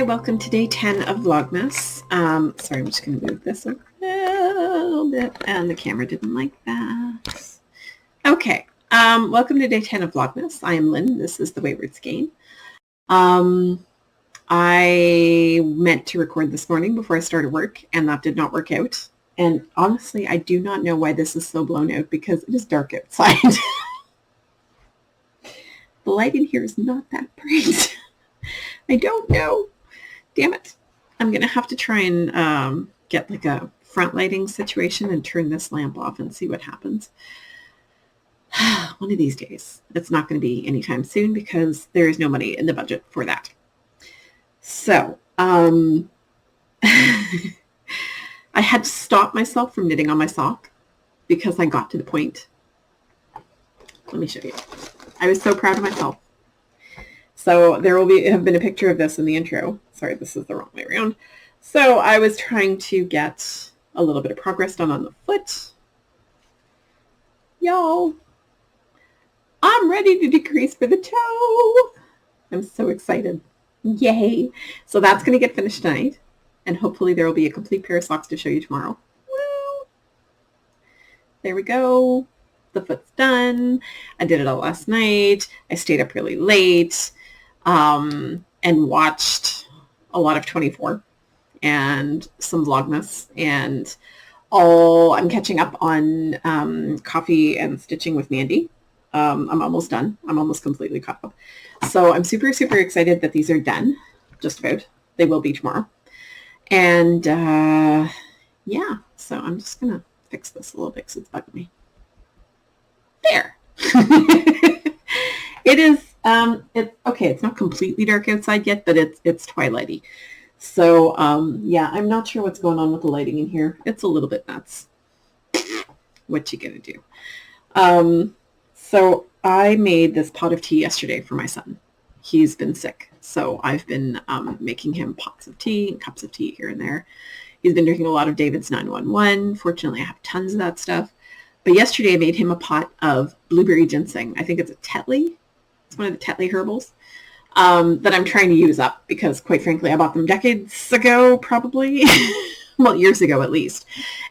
welcome to day 10 of Vlogmas. Sorry, I'm just going to move this a little bit, and the camera didn't like that. Okay, welcome to day 10 of Vlogmas. I am Lynn. This is the Wayward Skein. I meant to record this morning before I started work, and that did not work out. And honestly, I do not know why this is so blown out because it is dark outside. The light in here is not that bright. I don't know. Damn it. I'm going to have to try and get like a front lighting situation and turn this lamp off and see what happens. One of these days. It's not going to be anytime soon because there is no money in the budget for that. So, I had to stop myself from knitting on my sock because I got to the point. Let me show you. I was so proud of myself. So there will have been a picture of this in the intro. Sorry, this is the wrong way around. So I was trying to get a little bit of progress done on the foot. Y'all, I'm ready to decrease for the toe. I'm so excited. Yay. So that's going to get finished tonight. And hopefully there will be a complete pair of socks to show you tomorrow. Woo! There we go. The foot's done. I did it all last night. I stayed up really late and watched a lot of 24 and some Vlogmas, and I'm catching up on coffee and stitching with Mandy. I'm almost done. I'm almost completely caught up. So I'm super, super excited that these are done. Just about. They will be tomorrow. And yeah, so I'm just going to fix this a little bit because it's bugging me. There. It is, okay, it's not completely dark outside yet, but it's twilighty. So, yeah, I'm not sure what's going on with the lighting in here. It's a little bit nuts. What you gonna do? So I made this pot of tea yesterday for my son. He's been sick, so I've been making him pots of tea and cups of tea here and there. He's been drinking a lot of David's 911. Fortunately, I have tons of that stuff. But yesterday I made him a pot of blueberry ginseng. I think it's a Tetley. It's one of the Tetley herbals that I'm trying to use up because, quite frankly, I bought them decades ago, probably. Well, years ago at least.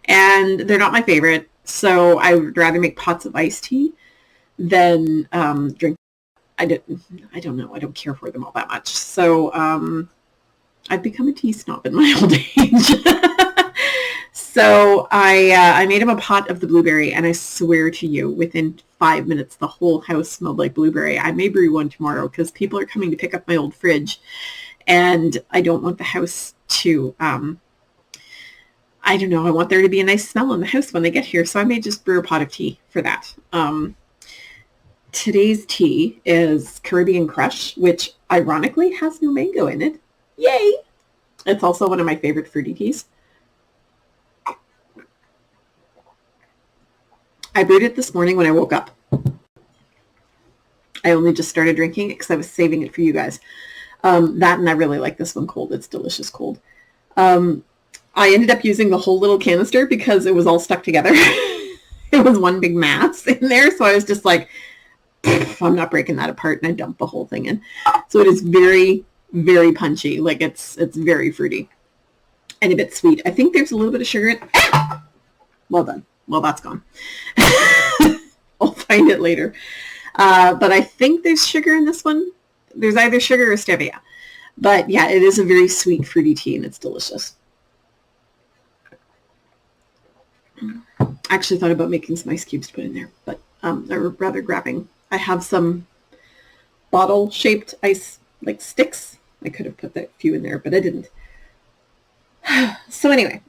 And they're not my favorite. So I would rather make pots of iced tea than drink. I don't know. I don't care for them all that much. So I've become a tea snob in my old age. So I made him a pot of the blueberry, and I swear to you, within 5 minutes, the whole house smelled like blueberry. I may brew one tomorrow because people are coming to pick up my old fridge, and I don't want the house to, I don't know, I want there to be a nice smell in the house when they get here, so I may just brew a pot of tea for that. Today's tea is Caribbean Crush, which ironically has no mango in it. Yay! It's also one of my favorite fruity teas. I brewed it this morning when I woke up. I only just started drinking it because I was saving it for you guys. That, and I really like this one cold. It's delicious cold. I ended up using the whole little canister because it was all stuck together. It was one big mass in there. So I was just like, I'm not breaking that apart, and I dumped the whole thing in. So it is very, very punchy. Like it's very fruity and a bit sweet. I think there's a little bit of sugar in it. Ah! Well done. Well, that's gone. I'll find it later. But I think there's sugar in this one. There's either sugar or stevia. But yeah, it is a very sweet, fruity tea, and it's delicious. I actually thought about making some ice cubes to put in there, but or rather grabbing. I have some bottle-shaped ice, like sticks. I could have put that few in there, but I didn't. So anyway.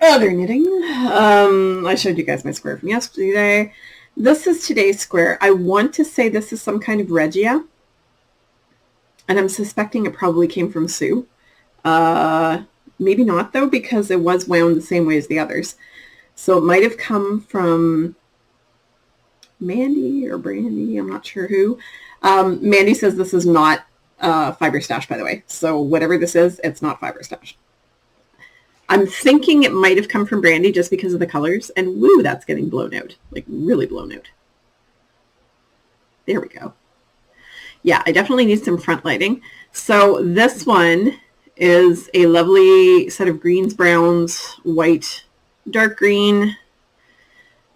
Other knitting. I showed you guys my square from yesterday. This is today's square. I want to say this is some kind of Regia. And I'm suspecting it probably came from Sue. Maybe not, though, because it was wound the same way as the others. So it might have come from Mandy or Brandy. I'm not sure who. Mandy says this is not Fiber Stash, by the way. So whatever this is, it's not Fiber Stash. I'm thinking it might have come from Brandy just because of the colors. And woo, that's getting blown out. Like really blown out. There we go. Yeah, I definitely need some front lighting. So this one is a lovely set of greens, browns, white, dark green.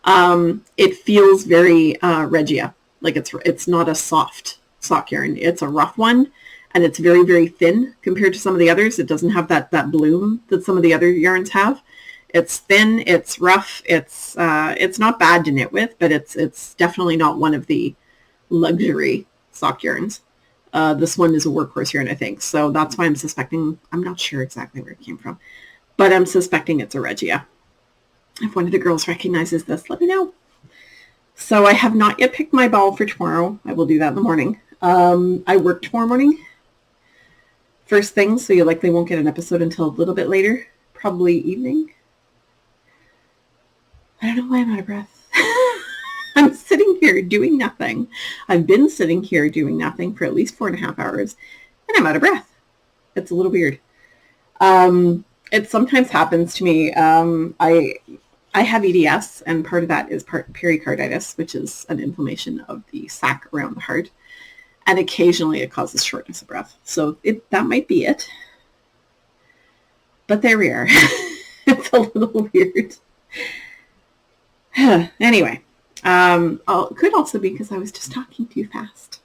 It feels very Regia. Like it's not a soft sock yarn. It's a rough one, and it's very, very thin compared to some of the others. It doesn't have that bloom that some of the other yarns have. It's thin, it's rough, it's not bad to knit with, but it's definitely not one of the luxury sock yarns. This one is a workhorse yarn, I think. So that's why I'm suspecting, I'm not sure exactly where it came from, but I'm suspecting it's a Regia. If one of the girls recognizes this, let me know. So I have not yet picked my ball for tomorrow. I will do that in the morning. I work tomorrow morning, first thing, so you likely won't get an episode until a little bit later, probably evening. I don't know why I'm out of breath. I'm sitting here doing nothing. I've been sitting here doing nothing for at least 4.5 hours, and I'm out of breath. It's a little weird. It sometimes happens to me. I have EDS, and part of that is pericarditis, which is an inflammation of the sac around the heart. And occasionally it causes shortness of breath. So that might be it. But there we are. It's a little weird. Anyway, could also be because I was just talking too fast.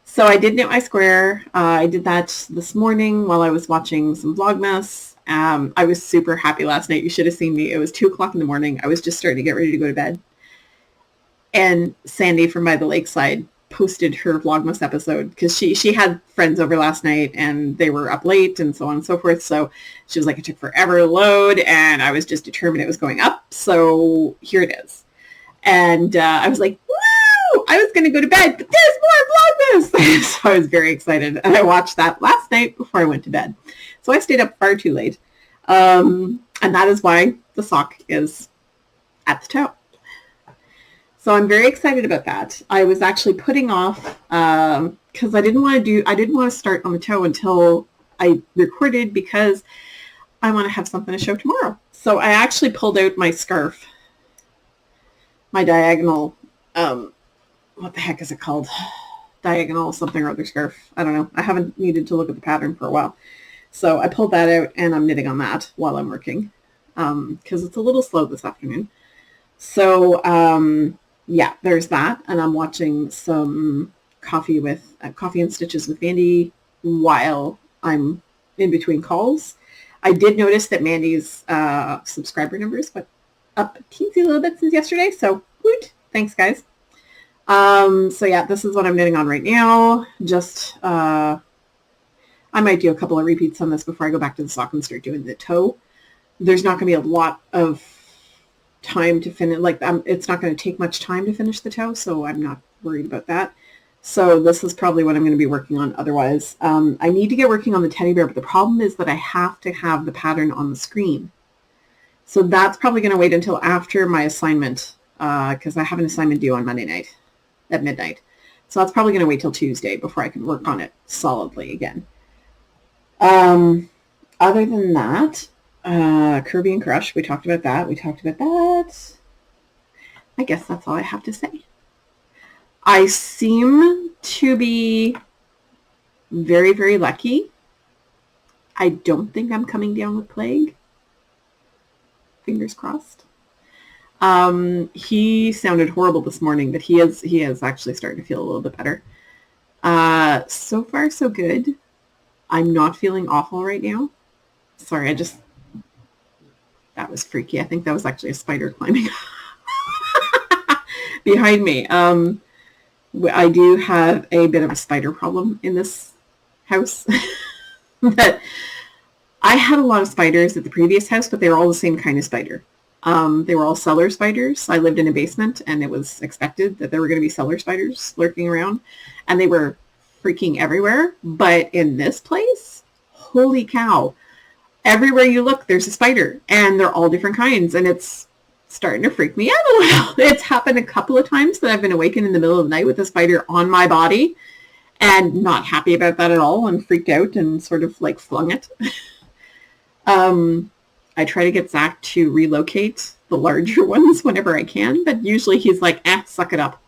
So I did knit my square. I did that this morning while I was watching some Vlogmas. I was super happy last night. You should have seen me. It was 2 o'clock in the morning. I was just starting to get ready to go to bed. And Sandy from By the Lakeside posted her Vlogmas episode because she had friends over last night and they were up late and so on and so forth. So she was like, it took forever to load, and I was just determined it was going up. So here it is. And I was like, woo! I was going to go to bed, but there's more Vlogmas! So I was very excited. And I watched that last night before I went to bed. So I stayed up far too late. And that is why the sock is at the toe. So I'm very excited about that. I was actually putting off because I didn't want to start on the toe until I recorded because I want to have something to show tomorrow. So I actually pulled out my scarf, my diagonal, what the heck is it called? Diagonal something or other scarf. I don't know. I haven't needed to look at the pattern for a while. So I pulled that out and I'm knitting on that while I'm working because it's a little slow this afternoon. So yeah, there's that. And I'm watching some Coffee and Stitches with Mandy while I'm in between calls. I did notice that Mandy's subscriber numbers went up a teensy little bit since yesterday. So woot, thanks guys. So yeah, this is what I'm knitting on right now. Just, I might do a couple of repeats on this before I go back to the sock and start doing the toe. There's not going to be a lot of time to finish, like it's not going to take much time to finish the toe, so I'm not worried about that. So this is probably what I'm going to be working on otherwise. I need to get working on the teddy bear, but the problem is that I have to have the pattern on the screen. So that's probably going to wait until after my assignment because I have an assignment due on Monday night at midnight. So that's probably going to wait till Tuesday before I can work on it solidly again. Other than that, Kirby and Crush, we talked about that. I guess that's all I have to say. I seem to be very, very lucky. I don't think I'm coming down with plague. Fingers crossed. He sounded horrible this morning, but he is actually starting to feel a little bit better. So far, so good. I'm not feeling awful right now. Sorry, that was freaky. I think that was actually a spider climbing behind me. I do have a bit of a spider problem in this house. That I had a lot of spiders at the previous house, but they were all the same kind of spider. They were all cellar spiders. I lived in a basement, and it was expected that there were going to be cellar spiders lurking around, and they were freaking everywhere. But in this place, holy cow, everywhere you look, there's a spider, and they're all different kinds, and it's starting to freak me out a little. It's happened a couple of times that I've been awakened in the middle of the night with a spider on my body, and not happy about that at all, and freaked out and sort of like flung it. I try to get Zach to relocate the larger ones whenever I can, but usually he's like, suck it up.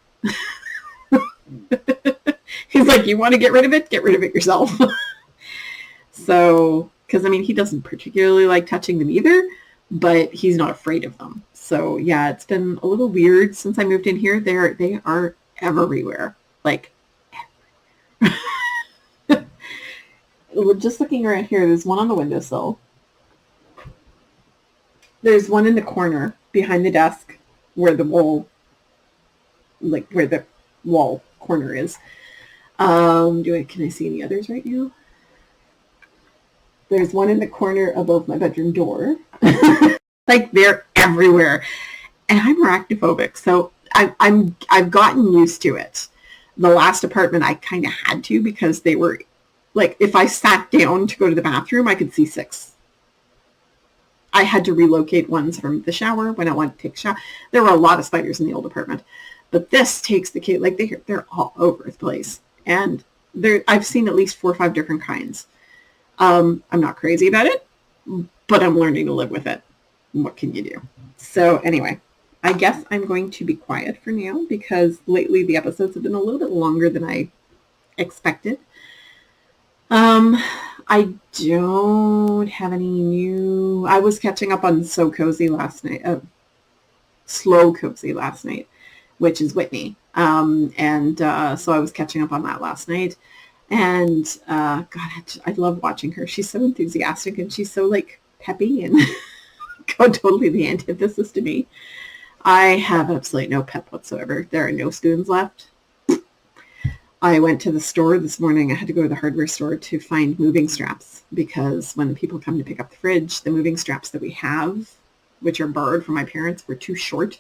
He's like, you want to get rid of it? Get rid of it yourself. So, because I mean, he doesn't particularly like touching them either, but he's not afraid of them. So yeah, it's been a little weird since I moved in here. They are everywhere. Like, just looking around here, there's one on the windowsill. There's one in the corner behind the desk where the wall, like where the wall corner is. Can I see any others right now? There's one in the corner above my bedroom door. Like, they're everywhere. And I'm arachnophobic, so I've gotten used to it. The last apartment I kind of had to, because they were, like, if I sat down to go to the bathroom, I could see 6. I had to relocate ones from the shower when I wanted to take a shower. There were a lot of spiders in the old apartment. But this takes the cake. Like, they're all over the place. And I've seen at least 4 or 5 different kinds. I'm not crazy about it, but I'm learning to live with it. What can you do? So anyway, I guess I'm going to be quiet for now, because lately the episodes have been a little bit longer than I expected. I don't have any new... I was catching up on Slow Cozy last night, which is Whitney. So I was catching up on that last night. And God, I love watching her. She's so enthusiastic, and she's so, like, peppy, and totally the antithesis to me. I have absolutely no pep whatsoever. There are no spoons left. I went to the store this morning. I had to go to the hardware store to find moving straps, because when people come to pick up the fridge, the moving straps that we have, which are borrowed from my parents, were too short,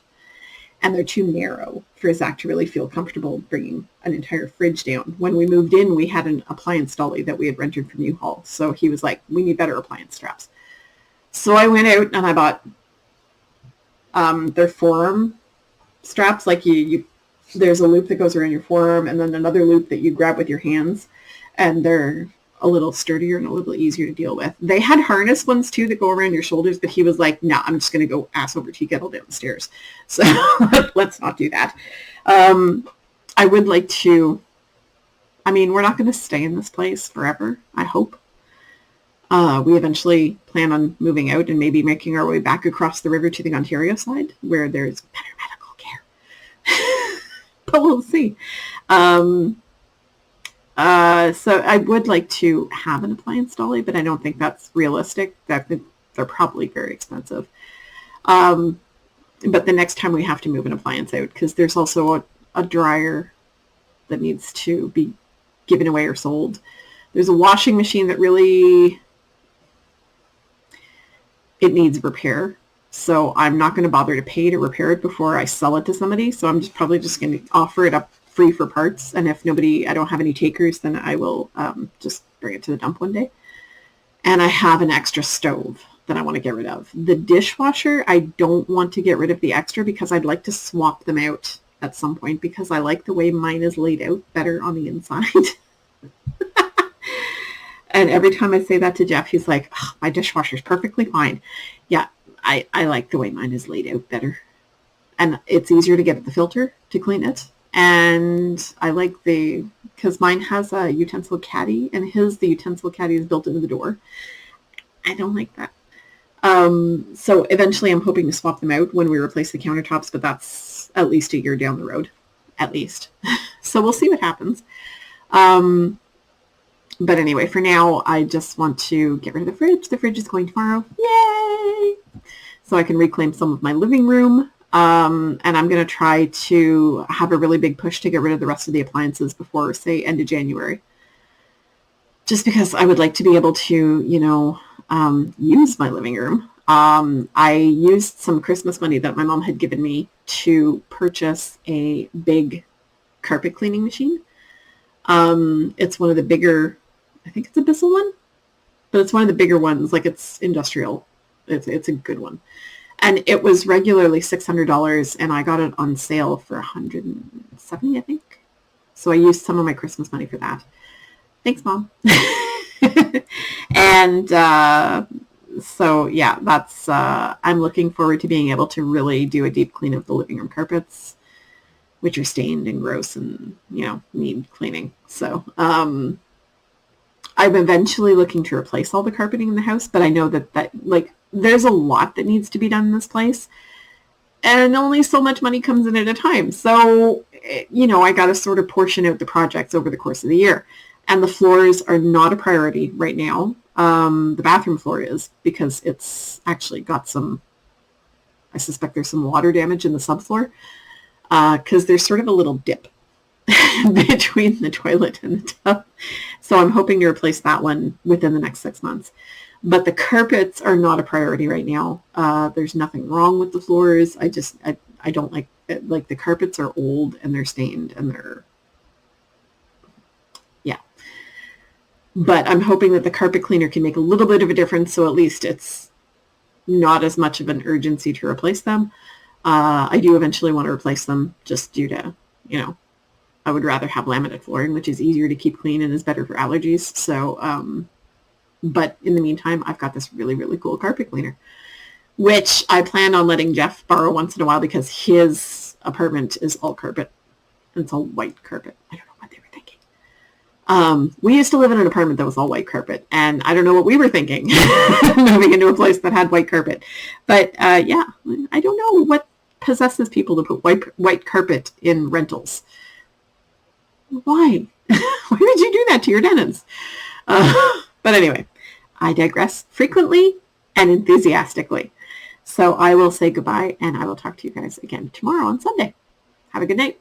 and they're too narrow for Zach to really feel comfortable bringing an entire fridge down. When we moved in, we had an appliance dolly that we had rented from U-Haul. So he was like, we need better appliance straps. So I went out and I bought their forearm straps. Like, there's a loop that goes around your forearm, and then another loop that you grab with your hands, and they're a little sturdier and a little easier to deal with. They had harness ones too that go around your shoulders, but he was like, no, I'm just going to go ass over tea kettle down the stairs. So let's not do that. I would like to, I mean, we're not going to stay in this place forever, I hope. We eventually plan on moving out and maybe making our way back across the river to the Ontario side, where there's better medical care. But we'll see. So I would like to have an appliance dolly, but I don't think that's realistic. They're probably very expensive. But the next time we have to move an appliance out, because there's also a dryer that needs to be given away or sold. There's a washing machine that really, it needs repair. So I'm not going to bother to pay to repair it before I sell it to somebody. So I'm probably just going to offer it up free for parts. And if I don't have any takers, then I will just bring it to the dump one day. And I have an extra stove that I want to get rid of. The dishwasher, I don't want to get rid of the extra, because I'd like to swap them out at some point, because I like the way mine is laid out better on the inside. And every time I say that to Jeff, he's like, oh, my dishwasher's perfectly fine. Yeah, I like the way mine is laid out better. And it's easier to get at the filter to clean it. And I like because mine has a utensil caddy, and the utensil caddy is built into the door. I don't like that. So eventually I'm hoping to swap them out when we replace the countertops, but that's at least a year down the road, at least. So we'll see what happens. But anyway, for now, I just want to get rid of the fridge. The fridge is going tomorrow. Yay! So I can reclaim some of my living room. And I'm going to try to have a really big push to get rid of the rest of the appliances before, say, end of January. Just because I would like to be able to, use my living room. I used some Christmas money that my mom had given me to purchase a big carpet cleaning machine. It's one of the bigger, I think it's a Bissell one, but it's one of the bigger ones. Like, it's industrial. It's a good one. And it was regularly $600, and I got it on sale for $170, I think. So I used some of my Christmas money for that. Thanks, Mom. And so, yeah, that's, I'm looking forward to being able to really do a deep clean of the living room carpets, which are stained and gross and, need cleaning. So I'm eventually looking to replace all the carpeting in the house, but I know that like there's a lot that needs to be done in this place, and only so much money comes in at a time. So, you know, I got to sort of portion out the projects over the course of the year. And the floors are not a priority right now. The bathroom floor is, because it's actually got some, I suspect there's some water damage in the subfloor, because there's sort of a little dip between the toilet and the tub. So I'm hoping to replace that one within the next 6 months. But the carpets are not a priority right now. There's nothing wrong with the floors. I don't like the carpets are old and they're stained and they're, yeah. But I'm hoping that the carpet cleaner can make a little bit of a difference, so at least it's not as much of an urgency to replace them. I do eventually want to replace them, just due to, you know, I would rather have laminate flooring, which is easier to keep clean and is better for allergies. So, but in the meantime, I've got this really, really cool carpet cleaner, which I plan on letting Jeff borrow once in a while because his apartment is all carpet. It's all white carpet. I don't know what they were thinking. We used to live in an apartment that was all white carpet, and I don't know what we were thinking moving into a place that had white carpet. But yeah, I don't know what possesses people to put white carpet in rentals. Why? Why would you do that to your tenants? But anyway, I digress frequently and enthusiastically. So I will say goodbye, and I will talk to you guys again tomorrow on Sunday. Have a good night.